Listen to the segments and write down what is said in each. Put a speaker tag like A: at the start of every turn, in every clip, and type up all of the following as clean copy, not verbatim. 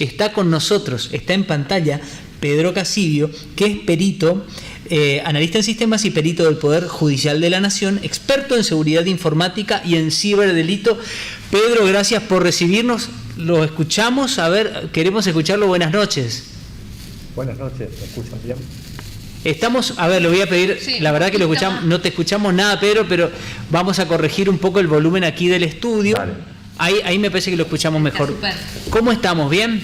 A: está con nosotros, está en pantalla, Pedro Casidio, que es perito, analista en sistemas y perito del Poder Judicial de la Nación, experto en seguridad informática y en ciberdelito. Pedro, gracias por recibirnos. Lo escuchamos, queremos escucharlo. Buenas noches.
B: Buenas noches, ¿me escuchan bien?
A: Estamos, le voy a pedir, sí, la verdad que lo escuchamos, no te escuchamos nada, Pedro, pero vamos a corregir un poco el volumen aquí del estudio. Vale. Ahí me parece que lo escuchamos mejor. ¿Cómo estamos? ¿Bien?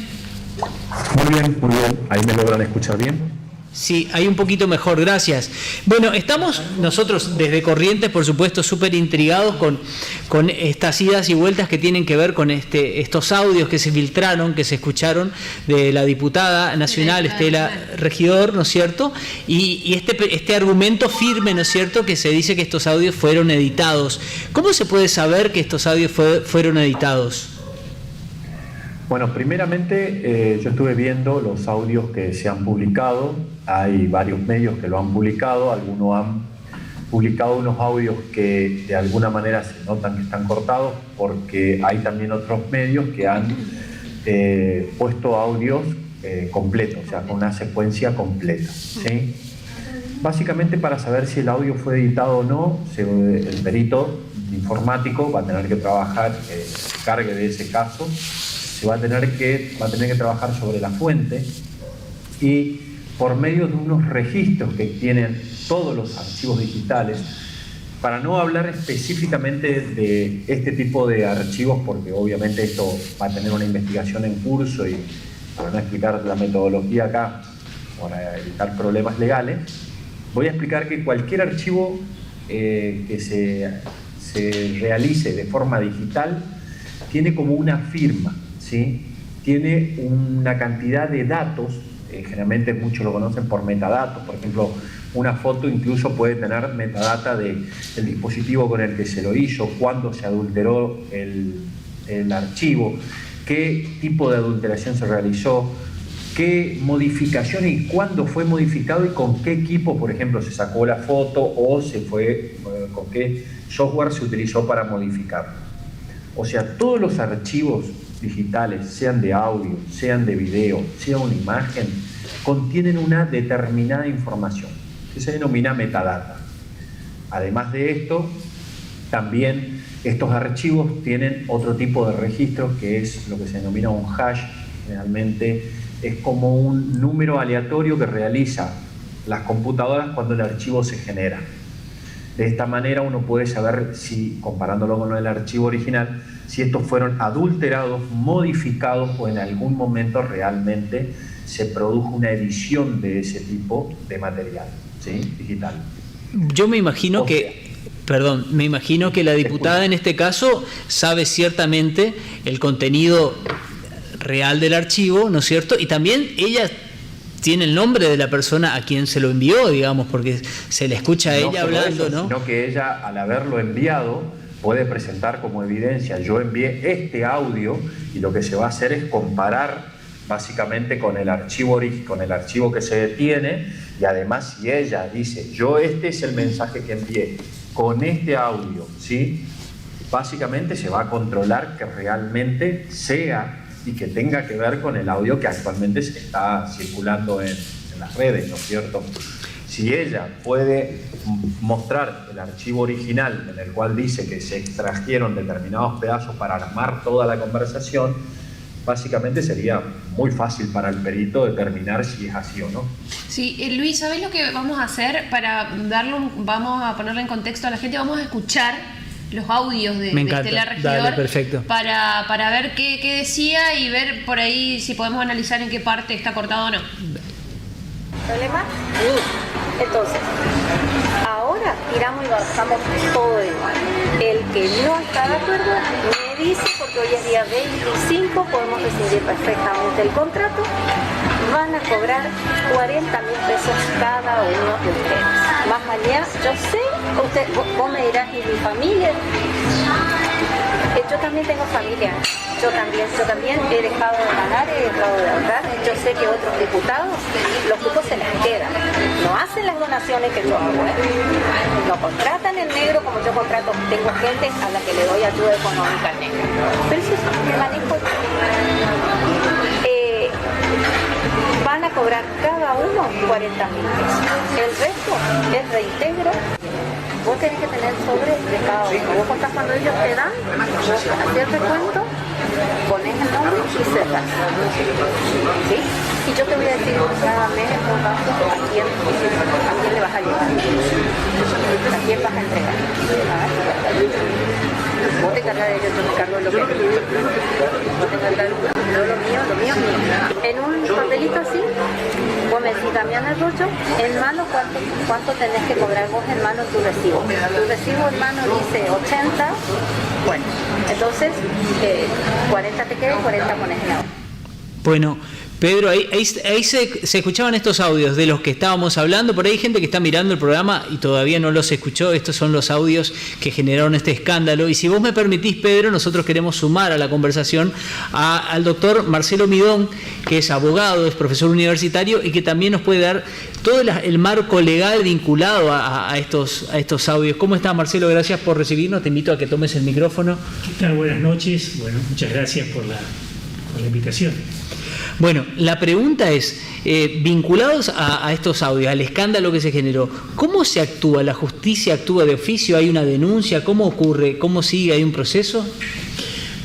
B: Muy bien, muy bien. ¿Ahí me logran escuchar bien?
A: Sí, hay un poquito mejor, gracias. Bueno, estamos nosotros desde Corrientes, por supuesto, súper intrigados con estas idas y vueltas que tienen que ver con estos audios que se filtraron, que se escucharon de la diputada nacional Estela Regidor, ¿no es cierto? Y este argumento firme, ¿no es cierto?, que se dice que estos audios fueron editados. ¿Cómo se puede saber que estos audios fueron editados?
B: Bueno, primeramente yo estuve viendo los audios que se han publicado. Hay varios medios que lo han publicado. Algunos han publicado unos audios que de alguna manera se notan que están cortados, porque hay también otros medios que han puesto audios completos, o sea, con una secuencia completa, ¿sí? Básicamente, para saber si el audio fue editado o no, el perito informático va a tener que trabajar, se cargue de ese caso. Se va a tener que trabajar sobre la fuente y por medio de unos registros que tienen todos los archivos digitales, para no hablar específicamente de este tipo de archivos, porque obviamente esto va a tener una investigación en curso y para no explicar la metodología acá, para evitar problemas legales, voy a explicar que cualquier archivo que se realice de forma digital tiene como una firma, ¿sí? Tiene una cantidad de datos, generalmente muchos lo conocen por metadatos. Por ejemplo, una foto incluso puede tener metadata del dispositivo con el que se lo hizo, cuándo se adulteró el archivo, qué tipo de adulteración se realizó, qué modificación y cuándo fue modificado y con qué equipo, por ejemplo, se sacó la foto o con qué software se utilizó para modificarlo. O sea, todos los archivos digitales, sean de audio, sean de video, sea una imagen, contienen una determinada información que se denomina metadata. Además de esto, también estos archivos tienen otro tipo de registros, que es lo que se denomina un hash. Generalmente es como un número aleatorio que realiza las computadoras cuando el archivo se genera. De esta manera uno puede saber si, comparándolo con el archivo original, si estos fueron adulterados, modificados o en algún momento realmente se produjo una edición de ese tipo de material, ¿sí? Digital.
A: Yo me imagino me imagino que la diputada en este caso sabe ciertamente el contenido real del archivo, ¿no es cierto? Y también ella tiene el nombre de la persona a quien se lo envió, digamos, porque se le escucha a ella hablando, ¿no?
B: Sino que ella, al haberlo enviado, puede presentar como evidencia: yo envié este audio, y lo que se va a hacer es comparar básicamente con el archivo que se detiene. Y además, si ella dice, yo este es el mensaje que envié con este audio, ¿sí?, básicamente se va a controlar que realmente sea y que tenga que ver con el audio que actualmente se está circulando en las redes, ¿no es cierto? Si ella puede mostrar el archivo original en el cual dice que se extrajeron determinados pedazos para armar toda la conversación, básicamente sería muy fácil para el perito determinar si es así o no.
C: Sí, Luis, ¿sabés lo que vamos a hacer para vamos a ponerle en contexto a la gente? Vamos a escuchar los audios de Estela Regidor.
A: Dale, perfecto.
C: Para ver qué decía y ver por ahí si podemos analizar en qué parte está cortado o no.
D: ¿Problema? Entonces, ahora tiramos y bajamos todo igual. El que no está de acuerdo me dice, porque hoy es día 25, podemos rescindir perfectamente el contrato. Van a cobrar 40.000 pesos cada uno de ustedes. Más allá, yo sé, vos me dirás, ¿y mi familia? Yo también tengo familia. Yo también he dejado de ganar, he dejado de ahorrar. Yo sé que otros diputados, los cupos se les quedan. No hacen las donaciones que yo hago, no contratan en negro como yo contrato. Tengo gente a la que le doy ayuda económica en negro. Pero eso es me manejo. cobrar cada uno 40.000 pesos. El resto es reintegro. Vos tenés que tener sobre de cada uno. Vos contás cuando ellos te dan, vos haces el recuento, pones el nombre y cerrás. ¿Sí? Y yo te voy a decir cada mes un gasto a quién le vas a llevar, a quién vas a entregar. Vos te cargas de ellos, yo me cargo de lo que vos te cargas de lo mío es mío. En un papelito así, vos me decís, Damián Arroyo, en mano cuánto tenés que cobrar vos en mano tu recibo. Tu recibo en mano dice 80, bueno, entonces 40 te queda y 40 pones en la hora.
A: Bueno, Pedro, ahí se escuchaban estos audios de los que estábamos hablando. Por ahí hay gente que está mirando el programa y todavía no los escuchó. Estos son los audios que generaron este escándalo. Y si vos me permitís, Pedro, nosotros queremos sumar a la conversación al doctor Marcelo Midón, que es abogado, es profesor universitario y que también nos puede dar todo el marco legal vinculado a estos audios. ¿Cómo estás, Marcelo? Gracias por recibirnos. Te invito a que tomes el micrófono.
E: ¿Qué tal? Buenas noches. Bueno, muchas gracias por la invitación.
A: Bueno, la pregunta es, vinculados a estos audios, al escándalo que se generó, ¿cómo se actúa? ¿La justicia actúa de oficio? ¿Hay una denuncia? ¿Cómo ocurre? ¿Cómo sigue? ¿Hay un proceso?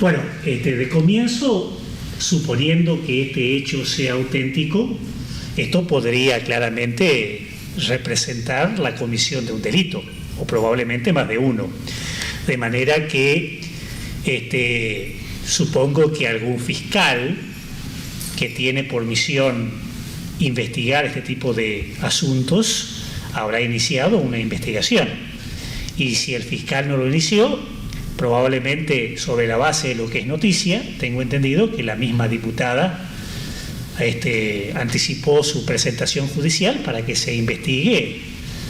E: Bueno, de comienzo, suponiendo que este hecho sea auténtico, esto podría claramente representar la comisión de un delito, o probablemente más de uno. De manera que supongo que algún fiscal que tiene por misión investigar este tipo de asuntos habrá iniciado una investigación. Y si el fiscal no lo inició, probablemente sobre la base de lo que es noticia, tengo entendido que la misma diputada anticipó su presentación judicial para que se investigue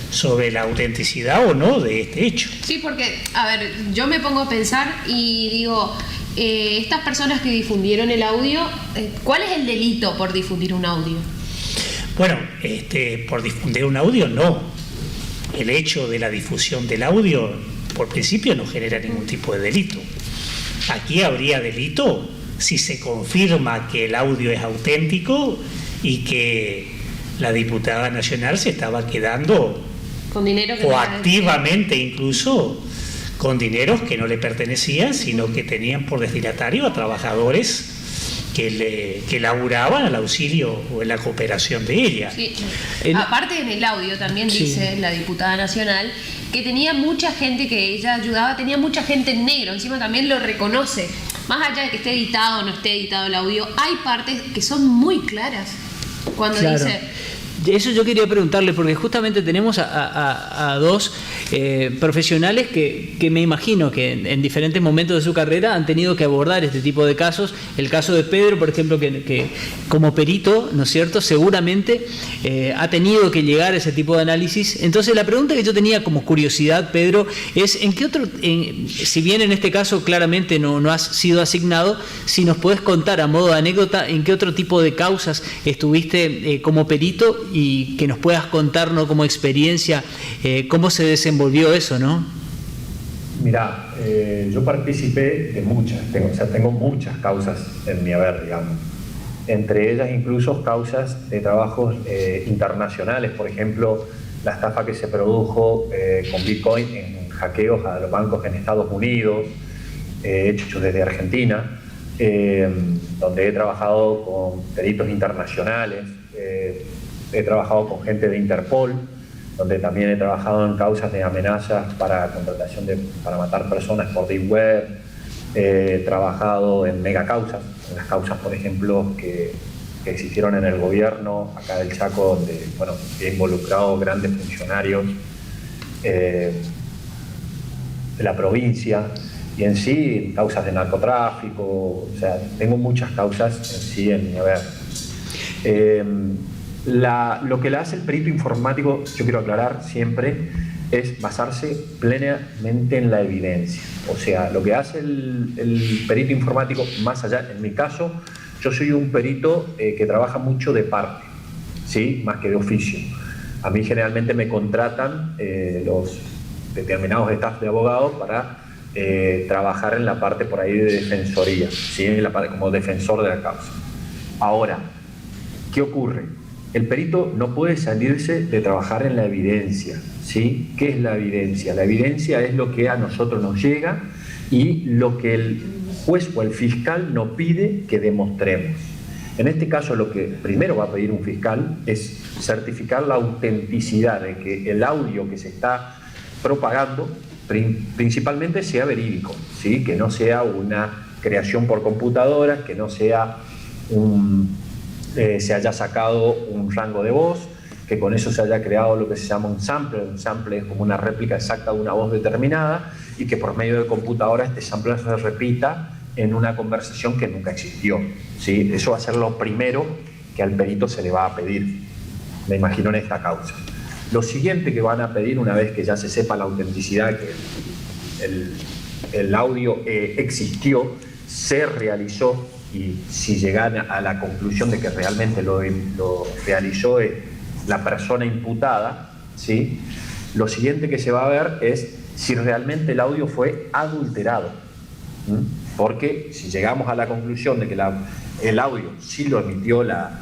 E: sobre la autenticidad o no de este hecho.
C: Sí, porque, a ver, yo me pongo a pensar y digo, estas personas que difundieron el audio, ¿cuál es el delito por difundir un audio?
E: Bueno, por difundir un audio no. El hecho de la difusión del audio, por principio, no genera ningún tipo de delito. Aquí habría delito si se confirma que el audio es auténtico y que la diputada nacional se estaba quedando
C: con dinero que
E: coactivamente incluso con dineros que no le pertenecían, sino que tenían por destinatario a trabajadores que laburaban al auxilio o en la cooperación de ella.
C: Sí. Aparte, en el audio también dice la diputada nacional que tenía mucha gente que ella ayudaba, tenía mucha gente en negro, encima también lo reconoce. Más allá de que esté editado o no esté editado el audio, hay partes que son muy claras cuando dice...
A: Eso yo quería preguntarle, porque justamente tenemos a dos profesionales que me imagino que en diferentes momentos de su carrera han tenido que abordar este tipo de casos. El caso de Pedro, por ejemplo, que como perito, ¿no es cierto?, seguramente ha tenido que llegar a ese tipo de análisis. Entonces, la pregunta que yo tenía como curiosidad, Pedro, es ¿en qué otro, si bien en este caso claramente no has sido asignado, si nos podés contar a modo de anécdota en qué otro tipo de causas estuviste como perito y que nos puedas contar, ¿no?, como experiencia, cómo se desenvolvió eso, ¿no?
B: Mirá, yo participé de muchas, tengo muchas causas en mi haber, digamos. Entre ellas incluso causas de trabajos internacionales, por ejemplo, la estafa que se produjo con Bitcoin en hackeos a los bancos en Estados Unidos, hechos desde Argentina, donde he trabajado con peritos internacionales, he trabajado con gente de Interpol, donde también he trabajado en causas de amenazas para contratación para matar personas por deep web. He trabajado en megacausas, en las causas, por ejemplo, que existieron en el gobierno acá del Chaco, donde he involucrado grandes funcionarios de la provincia, y en sí causas de narcotráfico. O sea, tengo muchas causas en sí en mi haber. Lo que le hace el perito informático, yo quiero aclarar siempre, es basarse plenamente en la evidencia. O sea, lo que hace el perito informático, más allá, en mi caso, yo soy un perito que trabaja mucho de parte, ¿sí?, más que de oficio. A mí generalmente me contratan los determinados staff de abogados para trabajar en la parte por ahí de defensoría, ¿sí?, en la parte como defensor de la causa. Ahora, ¿qué ocurre? el perito no puede salirse de trabajar en la evidencia, ¿sí? ¿Qué es la evidencia? La evidencia es lo que a nosotros nos llega y lo que el juez o el fiscal nos pide que demostremos. En este caso, lo que primero va a pedir un fiscal es certificar la autenticidad de que el audio que se está propagando principalmente sea verídico, ¿sí? Que no sea una creación por computadora, que no sea se haya sacado un rango de voz, que con eso se haya creado lo que se llama un sample. Un sample es como una réplica exacta de una voz determinada y que por medio de computadora este sample se repita en una conversación que nunca existió, ¿sí? Eso va a ser lo primero que al perito se le va a pedir, me imagino, en esta causa. Lo siguiente que van a pedir, una vez que ya se sepa la autenticidad, que el audio existió, se realizó, y si llegan a la conclusión de que realmente lo realizó la persona imputada, ¿sí? Lo siguiente que se va a ver es si realmente el audio fue adulterado. Porque si llegamos a la conclusión de que el audio sí lo emitió la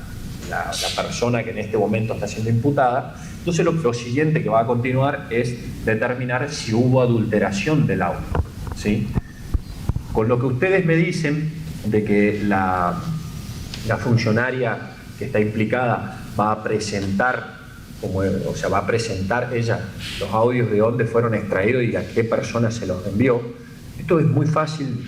B: persona que en este momento está siendo imputada, entonces lo siguiente que va a continuar es determinar si hubo adulteración del audio, ¿sí? Con lo que ustedes me dicen de que la funcionaria que está implicada va a presentar, va a presentar ella los audios de dónde fueron extraídos y a qué persona se los envió. Esto es muy fácil,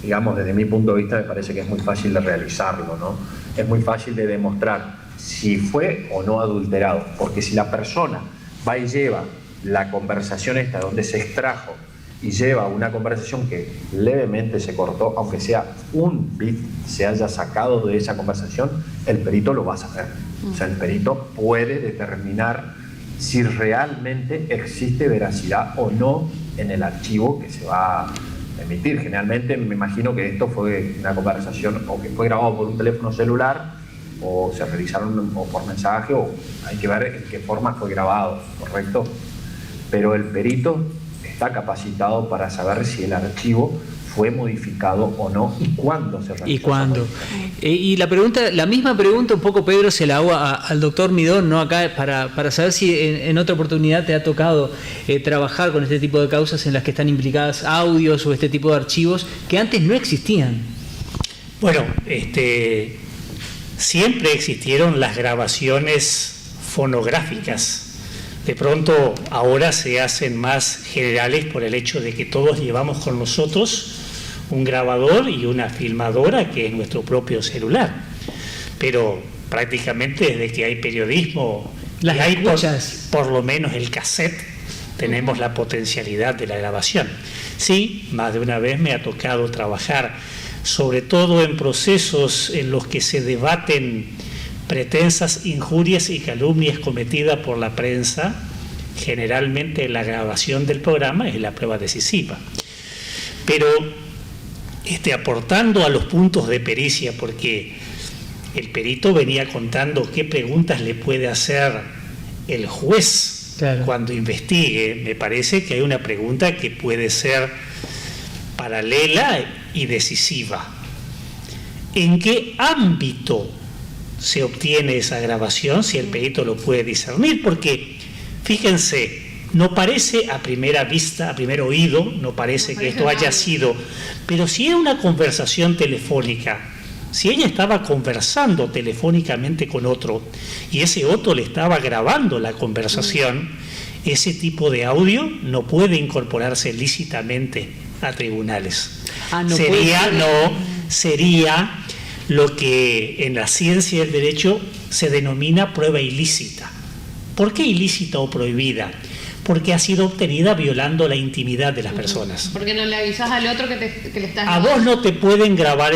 B: digamos, desde mi punto de vista me parece que es muy fácil de realizarlo, ¿no? Es muy fácil de demostrar si fue o no adulterado, porque si la persona va y lleva la conversación esta donde se extrajo y lleva una conversación que levemente se cortó, aunque sea un bit se haya sacado de esa conversación, el perito lo va a saber. O sea, el perito puede determinar si realmente existe veracidad o no en el archivo que se va a emitir. Generalmente me imagino que esto fue una conversación o que fue grabado por un teléfono celular o se realizaron o por mensaje, o hay que ver en qué forma fue grabado, ¿correcto? Pero el perito está capacitado para saber si el archivo fue modificado o no y cuándo se realizó.
A: ¿Y cuándo? Y la misma pregunta un poco, Pedro, se la hago al doctor Midón, ¿no? Acá para saber si en otra oportunidad te ha tocado trabajar con este tipo de causas en las que están implicadas audios o este tipo de archivos que antes no existían.
E: Bueno, siempre existieron las grabaciones fonográficas. De pronto ahora se hacen más generales por el hecho de que todos llevamos con nosotros un grabador y una filmadora que es nuestro propio celular. Pero prácticamente desde que hay periodismo,
A: las
E: y hay
A: escuchas,
E: por lo menos el cassette, tenemos la potencialidad de la grabación. Sí, más de una vez me ha tocado trabajar, sobre todo en procesos en los que se debaten pretensas injurias y calumnias cometidas por la prensa. Generalmente la grabación del programa es la prueba decisiva. Pero aportando a los puntos de pericia, porque el perito venía contando qué preguntas le puede hacer el juez, claro, cuando investigue, me parece que hay una pregunta que puede ser paralela y decisiva. ¿En qué ámbito se obtiene esa grabación, si el perito lo puede discernir? Porque, fíjense, no parece a primera vista, a primer oído, no parece que esto haya sido, pero si era una conversación telefónica, si ella estaba conversando telefónicamente con otro y ese otro le estaba grabando la conversación, ese tipo de audio no puede incorporarse lícitamente a tribunales. Sería lo que en la ciencia del derecho se denomina prueba ilícita. ¿Por qué ilícita o prohibida? Porque ha sido obtenida violando la intimidad de las personas.
C: Porque no le avisas al otro que le estás
E: grabando. A vos no te pueden grabar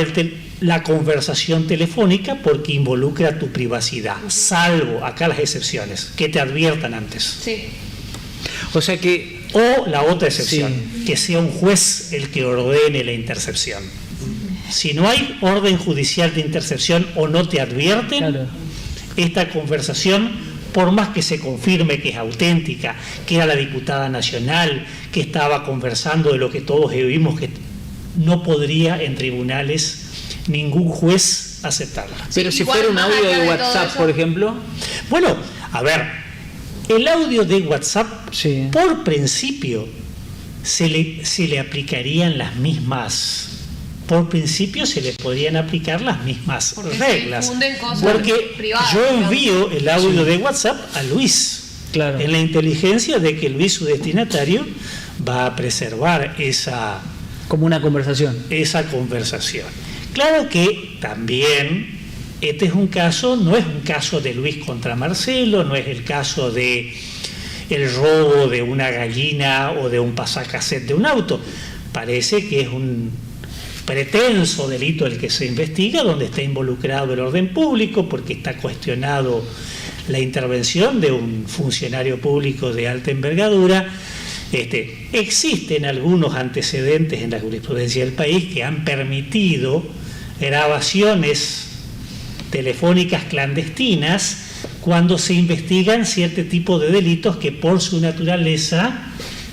E: la conversación telefónica porque involucra tu privacidad, salvo, acá las excepciones, que te adviertan antes.
C: Sí.
A: O sea que...
E: O la otra excepción, sí, que sea un juez el que ordene la intercepción. Si no hay orden judicial de intercepción o no te advierten, claro, esta conversación, por más que se confirme que es auténtica, que era la diputada nacional, que estaba conversando de lo que todos vimos, que no podría en tribunales ningún juez aceptarla.
A: Pero
C: Sí,
A: si
C: igual,
A: fuera un
C: más
A: audio
C: allá
A: de
C: de
A: WhatsApp,
C: todo eso.
A: por ejemplo.
E: Bueno, a ver, el audio de WhatsApp,
A: Sí.
E: por principio, se le aplicarían las mismas. Por principio se le podrían aplicar las mismas
C: Porque se
E: reglas.
C: difunden cosas
E: Porque
C: privadas,
E: yo
C: digamos.
E: envío el audio de WhatsApp a Luis.
A: Claro.
E: En la inteligencia de que Luis, su destinatario, va a preservar esa
A: Como una conversación.
E: conversación. Claro que también este es un caso, no es un caso de Luis contra Marcelo, no es el caso de el robo de una gallina o de un pasacassette de un auto. Parece que es un pretenso delito el que se investiga, donde está involucrado el orden público, porque está cuestionado la intervención de un funcionario público de alta envergadura. Existen algunos antecedentes en la jurisprudencia del país que han permitido grabaciones telefónicas clandestinas cuando se investigan cierto tipo de delitos que por su naturaleza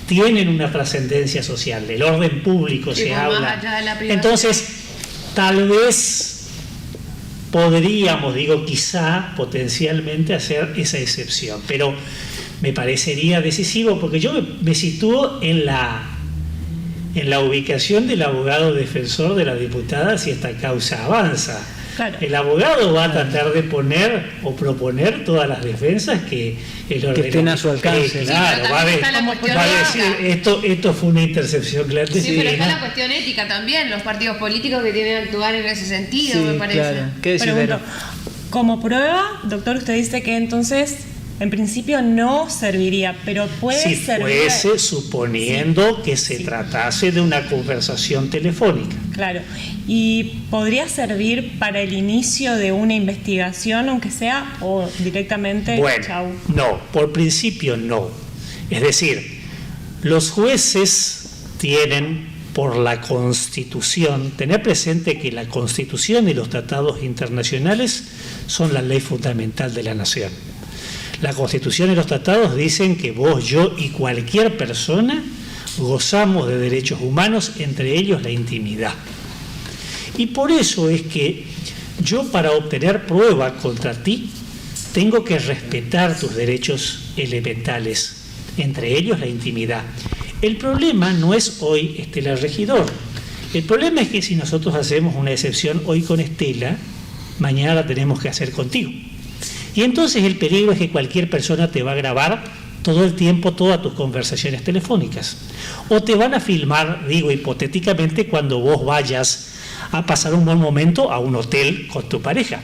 E: tienen una trascendencia social. Del orden público
C: Sí,
E: se
C: más
E: habla.
C: allá de la privacidad.
E: Entonces, tal vez podríamos, quizá potencialmente hacer esa excepción, pero me parecería decisivo porque yo me sitúo en la ubicación del abogado defensor de la diputada si esta causa avanza.
F: Claro.
E: El abogado va a tratar de poner o proponer todas las defensas que el ordenamiento
A: estén a su alcance.
E: claro,
C: Sí, pero
E: va a,
C: también está la cuestión
E: decir esto fue una intercepción clandestina.
C: Sí, pero está la cuestión ética también, los partidos políticos que tienen que actuar en ese sentido,
A: Sí,
C: me parece.
A: claro. ¿Qué decís,
F: Pregunto,
A: Vero?
F: como prueba, doctor, usted dice que entonces en principio no serviría, pero puede
E: Si
F: servir.
E: fuese suponiendo que se tratase de una conversación telefónica.
F: Claro, y podría servir para el inicio de una investigación, aunque sea, o directamente,
E: Bueno,
F: chau.
E: no, por principio no. Es decir, los jueces tienen por la Constitución, tener presente que la Constitución y los tratados internacionales son la ley fundamental de la nación. La Constitución y los tratados dicen que vos, yo y cualquier persona gozamos de derechos humanos, entre ellos la intimidad. Y por eso es que yo, para obtener prueba contra ti, tengo que respetar tus derechos elementales, entre ellos la intimidad. El problema no es hoy Estela Regidor. El problema es que si nosotros hacemos una excepción hoy con Estela, mañana la tenemos que hacer contigo. Y entonces el peligro es que cualquier persona te va a grabar todo el tiempo todas tus conversaciones telefónicas. O te van a filmar, hipotéticamente, cuando vos vayas a pasar un buen momento a un hotel con tu pareja.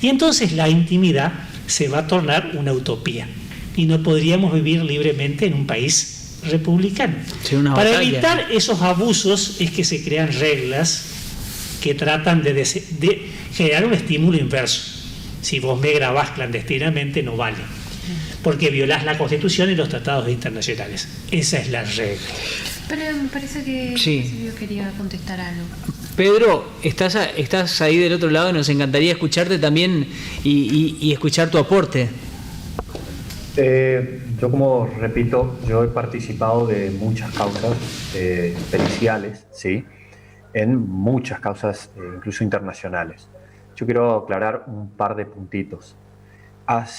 E: Y entonces la intimidad se va a tornar una utopía. Y no podríamos vivir libremente en un país republicano.
A: Sí, una
E: Para
A: batalla.
E: evitar esos abusos es que se crean reglas que tratan de generar un estímulo inverso. Si vos me grabás clandestinamente no vale, porque violás la Constitución y los tratados internacionales. Esa es la regla.
C: Pero me parece que
A: Sí.
C: Silvio quería contestar algo.
A: Pedro, estás ahí del otro lado y nos encantaría escucharte también y escuchar tu aporte.
B: Yo, como repito, yo he participado de muchas causas periciales, ¿sí? En muchas causas, incluso internacionales. Yo quiero aclarar un par de puntitos. Hasta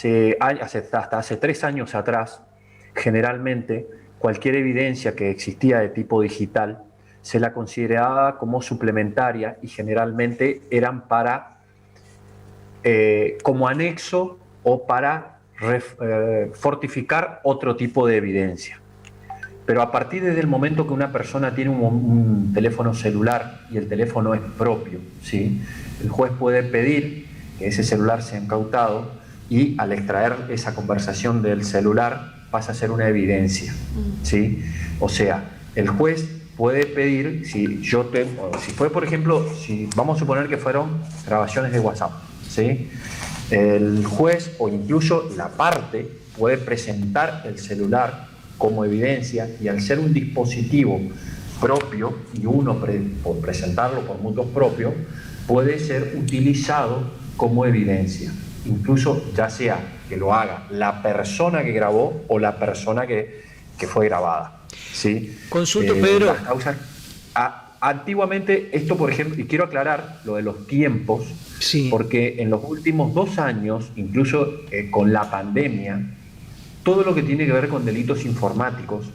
B: hace 3 años atrás, generalmente, cualquier evidencia que existía de tipo digital se la consideraba como suplementaria y generalmente eran para como anexo o para fortificar otro tipo de evidencia. Pero a partir del momento que una persona tiene un teléfono celular y el teléfono es propio, ¿sí? El juez puede pedir que ese celular sea incautado y al extraer esa conversación del celular pasa a ser una evidencia, ¿sí? O sea, el juez puede pedir, si fue, por ejemplo, si vamos a suponer que fueron grabaciones de WhatsApp, ¿sí? El juez o incluso la parte puede presentar el celular como evidencia y al ser un dispositivo propio y uno por presentarlo por motivos propios, puede ser utilizado como evidencia, incluso ya sea que lo haga la persona que grabó o la persona que fue grabada, ¿sí?
A: Consulto, Pedro.
B: Las causas, Antiguamente, esto por ejemplo, y quiero aclarar lo de los tiempos,
A: Sí.
B: porque en los últimos 2 años, incluso con la pandemia, todo lo que tiene que ver con delitos informáticos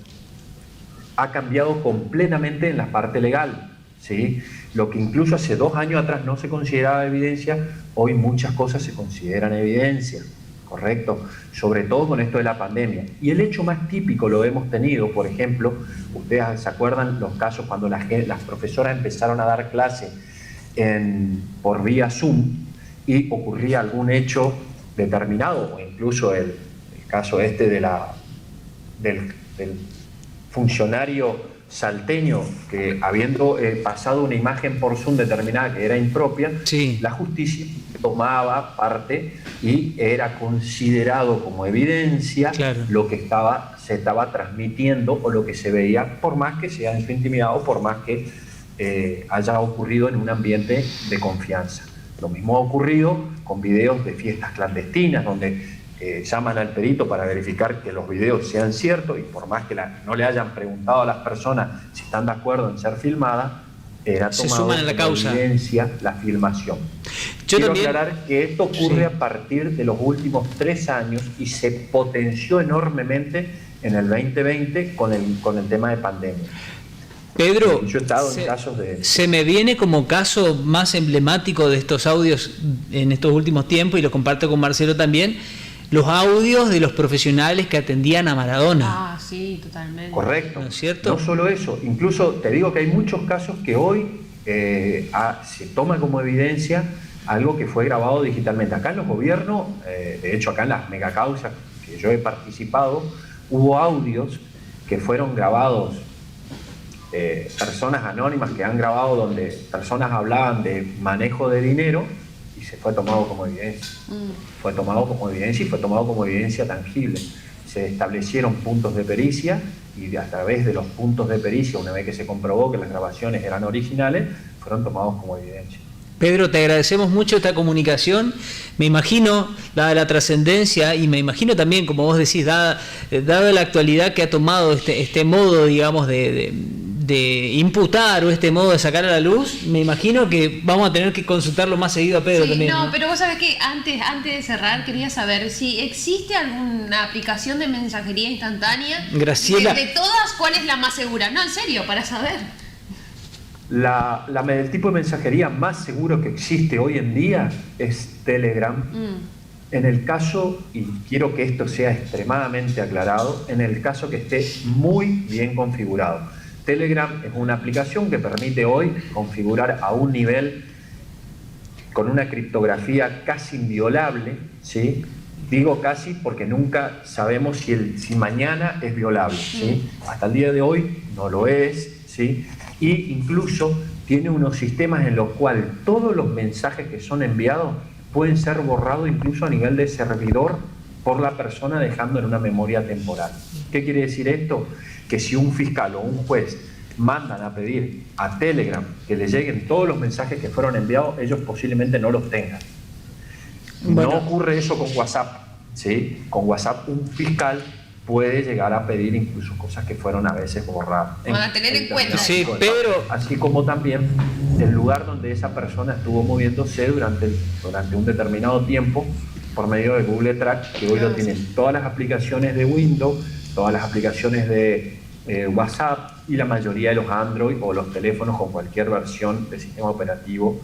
B: ha cambiado completamente en la parte legal, ¿sí? Lo que incluso hace 2 años atrás no se consideraba evidencia, hoy muchas cosas se consideran evidencia, ¿correcto? Sobre todo con esto de la pandemia. Y el hecho más típico lo hemos tenido, por ejemplo, ustedes se acuerdan los casos cuando las profesoras empezaron a dar clase por vía Zoom y ocurría algún hecho determinado, o incluso el caso del funcionario salteño que habiendo pasado una imagen por Zoom determinada que era impropia,
A: Sí.
B: la justicia tomaba parte y era considerado como evidencia
A: Claro.
B: lo que se estaba transmitiendo o lo que se veía, por más que sea en su intimidad o por más que haya ocurrido en un ambiente de confianza. Lo mismo ha ocurrido con videos de fiestas clandestinas, donde llaman al perito para verificar que los videos sean ciertos y por más que no le hayan preguntado a las personas si están de acuerdo en ser filmadas, era
A: Se
B: tomado
A: suman a la
B: como
A: causa.
B: evidencia la filmación.
A: Yo
B: Quiero
A: también-
B: aclarar que esto ocurre
A: Sí.
B: a partir de los últimos 3 años y se potenció enormemente en el 2020 con el tema de pandemia.
A: Pedro,
B: Yo he estado en casos de...
A: se me viene como caso más emblemático de estos audios en estos últimos tiempos, y lo comparto con Marcelo también, los audios de los profesionales que atendían a Maradona.
C: Ah, sí, totalmente.
B: Correcto.
A: ¿No es cierto?
B: No solo eso, incluso te digo que hay muchos casos que hoy se toma como evidencia algo que fue grabado digitalmente. Acá en los gobiernos, de hecho acá en las megacausas que yo he participado, hubo audios que fueron grabados, personas anónimas que han grabado donde personas hablaban de manejo de dinero y se fue tomado como evidencia. Fue tomado como evidencia y fue tomado como evidencia tangible. Se establecieron puntos de pericia y a través de los puntos de pericia, una vez que se comprobó que las grabaciones eran originales, fueron tomados como evidencia.
A: Pedro, te agradecemos mucho esta comunicación. Me imagino, dada la trascendencia, y me imagino también, como vos decís, dada la actualidad que ha tomado este modo, digamos, de imputar, o este modo de sacar a la luz, me imagino que vamos a tener que consultarlo más seguido a Pedro
C: Sí,
A: también.
C: no, pero vos sabés que antes de cerrar quería saber si existe alguna aplicación de mensajería instantánea.
A: Graciela.
C: De todas, ¿cuál es la más segura? No, en serio, para saber.
B: El tipo de mensajería más seguro que existe hoy en día es Telegram. En el caso, y quiero que esto sea extremadamente aclarado, en el caso que esté muy bien configurado. Telegram es una aplicación que permite hoy configurar a un nivel con una criptografía casi inviolable, ¿sí? Digo casi porque nunca sabemos si mañana es violable, ¿sí? Hasta el día de hoy no lo es, ¿sí? Y incluso tiene unos sistemas en los cuales todos los mensajes que son enviados pueden ser borrados incluso a nivel de servidor por la persona dejando en una memoria temporal. ¿Qué quiere decir esto? Que si un fiscal o un juez mandan a pedir a Telegram que le lleguen todos los mensajes que fueron enviados, ellos posiblemente no los tengan.
A: Bueno.
B: No ocurre eso con WhatsApp, ¿sí? Con WhatsApp un fiscal puede llegar a pedir incluso cosas que fueron a veces borradas.
C: Van a tener en cuenta.
A: Sí, pero-
B: Así como también el lugar donde esa persona estuvo moviéndose durante un determinado tiempo por medio de Google Track, que hoy lo tienen todas las aplicaciones de Windows, todas las aplicaciones de WhatsApp y la mayoría de los Android o los teléfonos con cualquier versión del sistema operativo,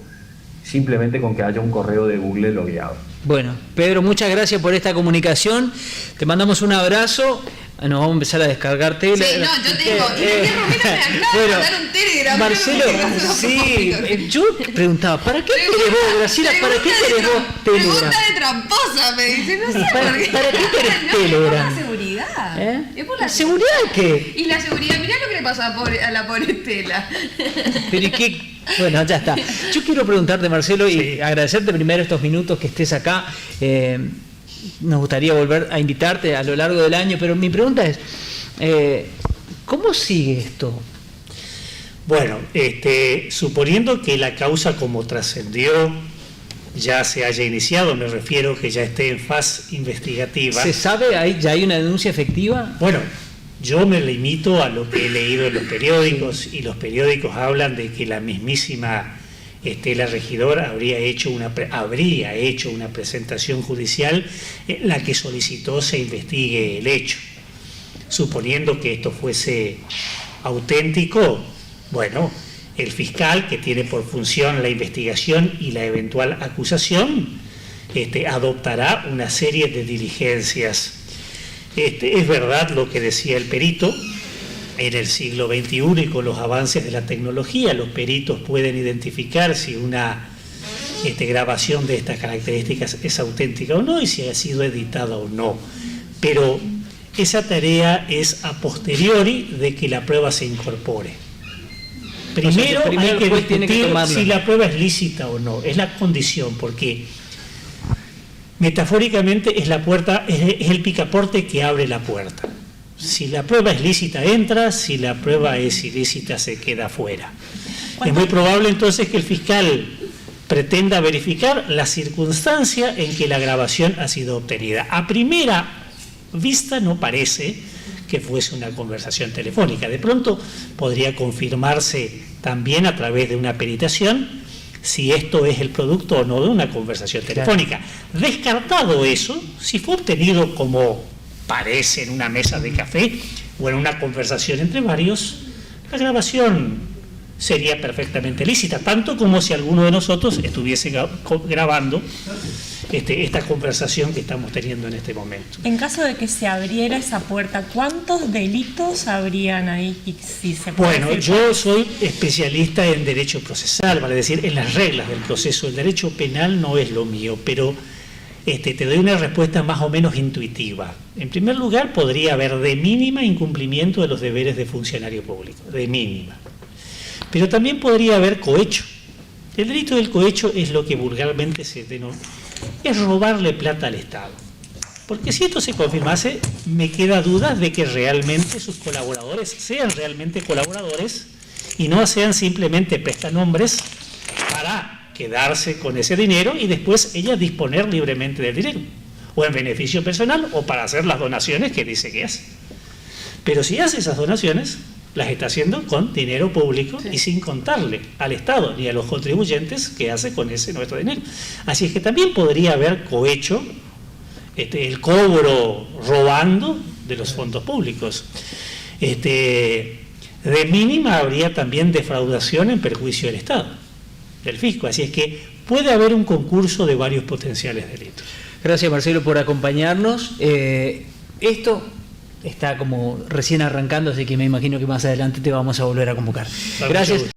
B: simplemente con que haya un correo de Google logueado.
A: Bueno, Pedro, muchas gracias por esta comunicación. Te mandamos un abrazo. Nos vamos a empezar a descargar Telegram.
C: Sí, no, yo tengo. Y Romero me acaba de mandar un Telegram.
A: Marcelo, sí, yo preguntaba, ¿para qué querés vos, Graciela? ¿Para qué querés vos Telegram?
C: Pregunta de tramposa, me dice. No sé
A: ¿Para
C: por qué.
A: qué querés
C: No, es por
A: Telegram?
C: la seguridad.
A: ¿Eh?
C: Es por la
A: ¿Seguridad qué?
C: Y la seguridad, mirá lo que le pasó a la pobre Estela.
A: Pero ¿y qué? Bueno, ya está. Yo quiero preguntarte, Marcelo, y agradecerte primero estos minutos que estés acá. Nos gustaría volver a invitarte a lo largo del año, pero mi pregunta es, ¿cómo sigue esto?
E: Bueno, suponiendo que la causa como trascendió ya se haya iniciado, me refiero que ya esté en fase investigativa.
A: ¿Se sabe? ¿Ya hay una denuncia efectiva?
E: Bueno, Yo me limito a lo que he leído en los periódicos, y los periódicos hablan de que la mismísima Estela Regidor habría hecho una presentación judicial en la que solicitó se investigue el hecho. Suponiendo que esto fuese auténtico, bueno, el fiscal, que tiene por función la investigación y la eventual acusación, adoptará una serie de diligencias. Es verdad lo que decía el perito. En el siglo XXI y con los avances de la tecnología, los peritos pueden identificar si una grabación de estas características es auténtica o no, y si ha sido editada o no. Pero esa tarea es a posteriori de que la prueba se incorpore. Primero, hay que discutir si la prueba es lícita o no. Es la condición, porque metafóricamente es la puerta, es el picaporte que abre la puerta. Si la prueba es lícita, entra; si la prueba es ilícita, se queda fuera. Es muy probable entonces que el fiscal pretenda verificar la circunstancia en que la grabación ha sido obtenida. A primera vista no parece que fuese una conversación telefónica. De pronto podría confirmarse también a través de una peritación si esto es el producto o no de una conversación telefónica. Descartado eso, si fue obtenido como parece en una mesa de café o en una conversación entre varios, la grabación sería perfectamente lícita, tanto como si alguno de nosotros estuviese grabando esta conversación que estamos teniendo en este momento.
F: En caso de que se abriera esa puerta, ¿cuántos delitos habrían ahí? Si se puede
E: Bueno, yo soy especialista en derecho procesal, vale decir, en las reglas del proceso. El derecho penal no es lo mío, pero te doy una respuesta más o menos intuitiva. En primer lugar, podría haber de mínima incumplimiento de los deberes de funcionario público, de mínima. Pero también podría haber cohecho. El delito del cohecho es lo que vulgarmente se denomina, es robarle plata al Estado. Porque si esto se confirmase, me queda duda de que realmente sus colaboradores sean realmente colaboradores y no sean simplemente prestanombres para quedarse con ese dinero y después ella disponer libremente del dinero, o en beneficio personal, o para hacer las donaciones que dice que hace. Pero si hace esas donaciones, las está haciendo con dinero público y sin contarle al Estado ni a los contribuyentes qué hace con ese nuestro dinero. Así es que también podría haber cohecho, el cobro robando de los fondos públicos. De mínima habría también defraudación en perjuicio del Estado, del fisco. Así es que puede haber un concurso de varios potenciales delitos.
A: Gracias, Marcelo, por acompañarnos. Esto está como recién arrancando, así que me imagino que más adelante te vamos a volver a convocar. Gracias.